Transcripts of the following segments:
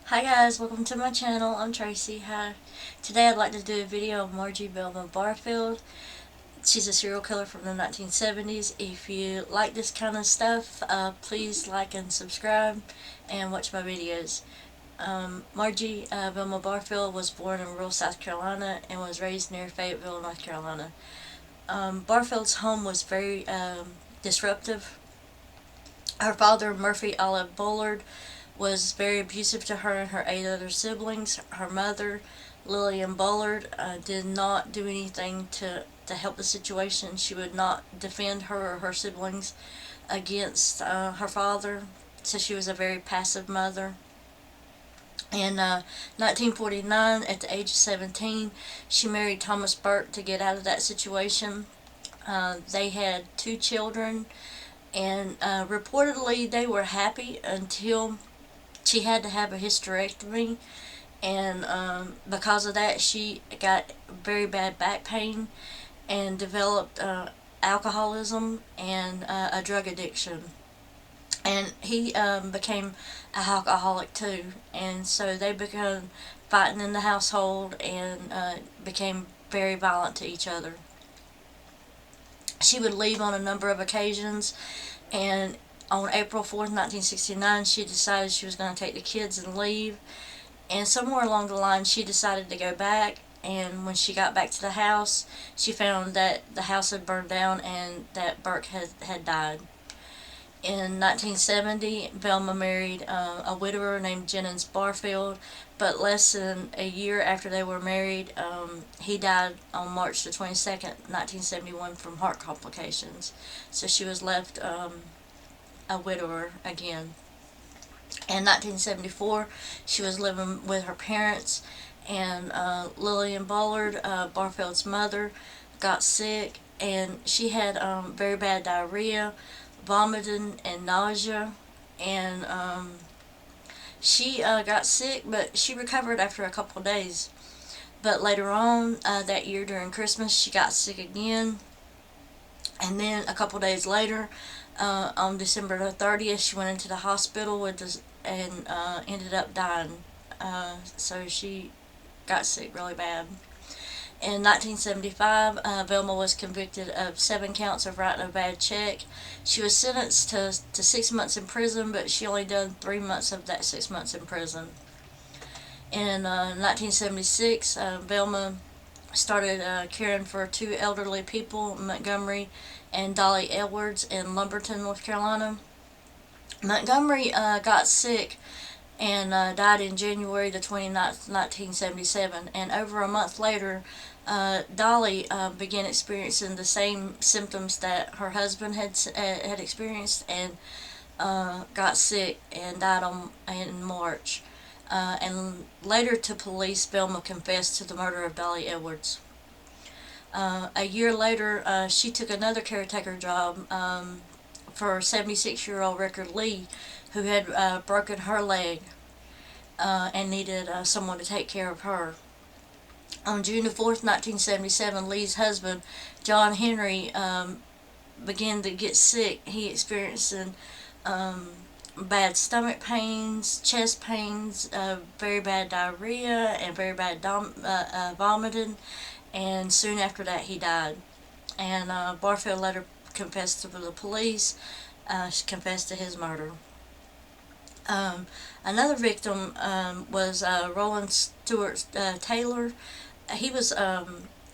Hi guys, welcome to my channel. I'm Tracy. Hi. Today I'd like to do a video on Margie Velma Barfield. She's a serial killer from the 1970s. If you like this kind of stuff, please like and subscribe and watch my videos. Margie Velma Barfield was born in rural South Carolina and was raised near Fayetteville, North Carolina. Barfield's home was very disruptive. Her father, Murphy Olive Bullard, was very abusive to her and her 8 other siblings. Her mother, Lillian Bullard, did not do anything to help the situation. She would not defend her or her siblings against her father, so she was a very passive mother. In 1949, at the age of 17, she married Thomas Burke to get out of that situation. They had 2 children, and reportedly they were happy until she had to have a hysterectomy, and because of that she got very bad back pain and developed alcoholism and a drug addiction. And he became a alcoholic too, and so they began fighting in the household and became very violent to each other. She would leave on a number of occasions, and on April 4th, 1969, she decided she was going to take the kids and leave. And somewhere along the line, she decided to go back. And when she got back to the house, she found that the house had burned down and that Burke had died. In 1970, Velma married a widower named Jennings Barfield, but less than a year after they were married, he died on March the 22nd, 1971, from heart complications. So she was left a widower again. In 1974, she was living with her parents, and Lillian Bullard, Barfield's mother, got sick, and she had very bad diarrhea, vomiting, and nausea, and she got sick, but she recovered after a couple of days. But later on that year during Christmas, she got sick again, and then a couple days later, on December the 30th, she went into the hospital and ended up dying. So she got sick really bad. In 1975, Velma was convicted of 7 counts of writing a bad check. She was sentenced to 6 months in prison, but she only done 3 months of that 6 months in prison. In 1976, Velma started caring for 2 elderly people, Montgomery and Dolly Edwards, in Lumberton, North Carolina. Montgomery got sick and died in January the 29th, 1977, and over a month later, Dolly began experiencing the same symptoms that her husband had experienced, and got sick and died in March. And later to police, Velma confessed to the murder of Dolly Edwards. A year later, she took another caretaker job for 76-year-old Ricker Lee, who had broken her leg and needed someone to take care of her. On June the 4th, 1977, Lee's husband, John Henry, began to get sick. He experienced bad stomach pains, chest pains, very bad diarrhea, and very bad vomiting, and soon after that he died. And Barfield later confessed to the police, confessed to his murder. Another victim was Roland Stewart Taylor. He was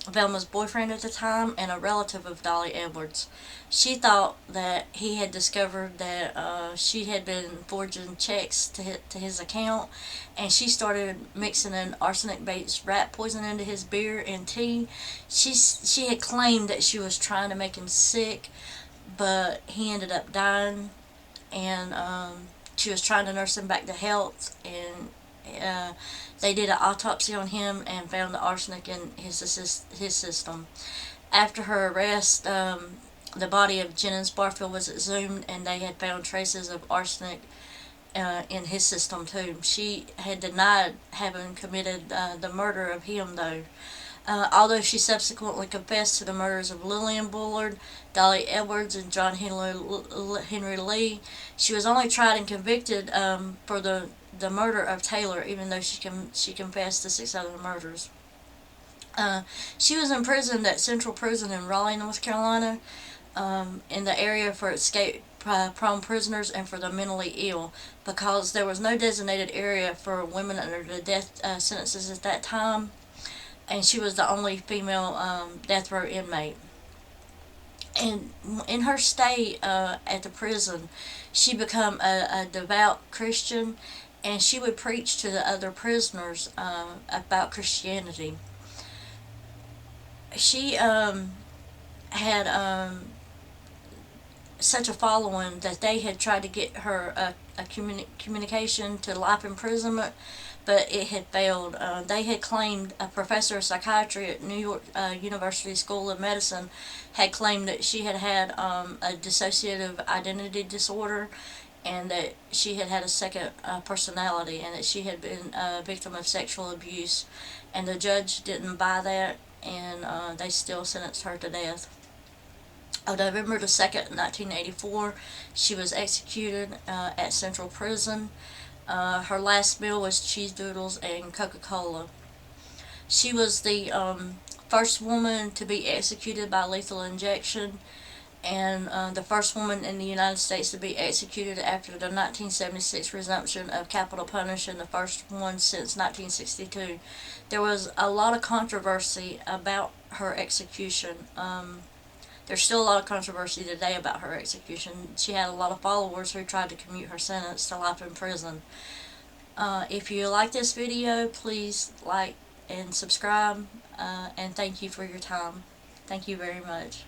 Velma's boyfriend at the time and a relative of Dolly Edwards. She thought that he had discovered that she had been forging checks to his account, and she started mixing an arsenic-based rat poison into his beer and tea. She had claimed that she was trying to make him sick, but he ended up dying, and she was trying to nurse him back to health, and they did an autopsy on him and found the arsenic in his system. After her arrest, the body of Jennings Barfield was exhumed, and they had found traces of arsenic in his system too. She had denied having committed the murder of him, though. Although she subsequently confessed to the murders of Lillian Bullard, Dolly Edwards, and John Henry Lee, she was only tried and convicted for the murder of Taylor, even though she confessed to 6 other murders. She was imprisoned at Central Prison in Raleigh, North Carolina, in the area for escape prone prisoners and for the mentally ill, because there was no designated area for women under the death sentences at that time, and she was the only female death row inmate. And in her stay at the prison, she became a devout Christian, and she would preach to the other prisoners about Christianity. She had such a following that they had tried to get her a communication to life imprisonment, but it had failed. They had claimed, a professor of psychiatry at New York University School of Medicine had claimed that she had had a dissociative identity disorder, and that she had had a second personality, and that she had been a victim of sexual abuse. And the judge didn't buy that, and they still sentenced her to death. On November the 2nd, 1984, she was executed at Central Prison. Her last meal was cheese doodles and Coca-Cola. She was the first woman to be executed by lethal injection, and the first woman in the United States to be executed after the 1976 resumption of capital punishment, the first one since 1962. There was a lot of controversy about her execution. There's still a lot of controversy today about her execution. She had a lot of followers who tried to commute her sentence to life in prison. If you like this video, please like and subscribe, and thank you for your time. Thank you very much.